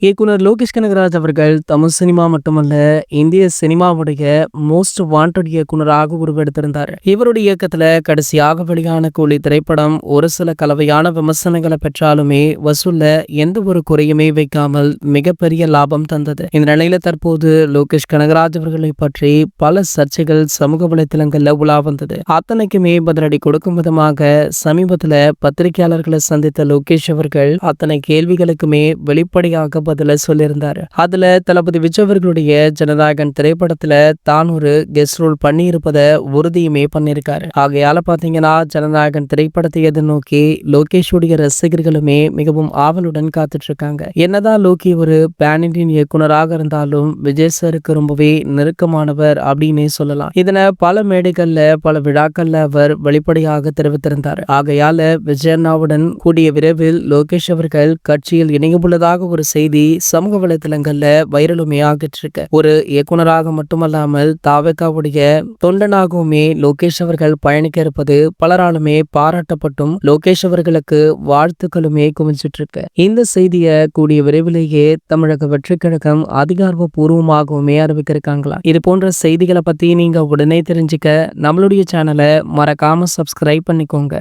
இயக்குனர் லோகேஷ் கனகராஜ் அவர்கள் தமிழ் சினிமா மட்டுமல்ல, இந்திய சினிமாவுடைய மோஸ்ட் வாண்டட் இயக்குனராக உருவெடுத்திருந்தார். இவருடைய இயக்கத்துல கடைசியாக வெளியான கூலி திரைப்படம் ஒரு சில கலவையான விமர்சனங்களை பெற்றாலுமே வசூல்ல எந்த ஒரு குறையுமே வைக்காமல் மிகப்பெரிய லாபம் தந்தது. இந்த நிலையில தற்போது லோகேஷ் கனகராஜ் அவர்களை பற்றி பல சர்ச்சைகள் சமூக வலைத்தளங்கள்ல உலா வந்தது. அத்தனைக்குமே பதிலடி கொடுக்கும் விதமாக சமீபத்துல பத்திரிகையாளர்களை சந்தித்த லோகேஷ் அவர்கள் அத்தனை கேள்விகளுக்குமே வெளிப்படையாக பதில சொல்லியிருந்தாரு. அதுல தளபதி விஜய் அவர்களுடைய ஜனநாயகன் திரைப்படத்துல தான் ஒரு கெஸ்ட் ரோல் பண்ணி இருப்பத உறுதியுமே பண்ணியிருக்காரு. ஆகையால பாத்தீங்கன்னா ஜனநாயகன் திரைப்படத்தை எதிர்நோக்கி லோகேஷுடைய ரசிகர்களுமே மிகவும் ஆவலுடன் காத்துட்டு இருக்காங்க. என்னதான் லோகி ஒரு பேன் இண்டியன் இயக்குனராக இருந்தாலும் விஜய் சாருக்கு ரொம்பவே நெருக்கமானவர் அப்படின்னே சொல்லலாம். இதனை பல மேடைகள்ல பல விழாக்கள்ல அவர் வெளிப்படையாக தெரிவித்திருந்தார். ஆகையால விஜய் அண்ணாவுடன் கூடிய விரைவில் லோகேஷ் அவர்கள் கட்சியில் இணையவுள்ளதாக ஒரு செய்தி சமூக வலைதளங்கள்ல வைரலுமே ஆகிட்டு இருக்கு. ஒரு இயக்குனராக மட்டுமல்லாமல் தாவேகாவுடைய தொண்டனாகவுமே லோகேஷ் அவர்கள் பயணிக்க இருப்பது பலராலுமே பாராட்டப்பட்டும் லோகேஷ் அவர்களுக்கு வாழ்த்துக்களுமே குவிஞ்சிட்டு இருக்கு. இந்த செய்தியை கூடிய விரைவிலேயே தமிழக வெற்றி கழகம் அதிகாரப்பூர்வமாகவுமே அறிவிக்க இருக்காங்களா. இது போன்ற செய்திகளை பத்தி நீங்க உடனே தெரிஞ்சுக்க நம்மளுடைய சேனலை மறக்காம சப்ஸ்கிரைப் பண்ணிக்கோங்க.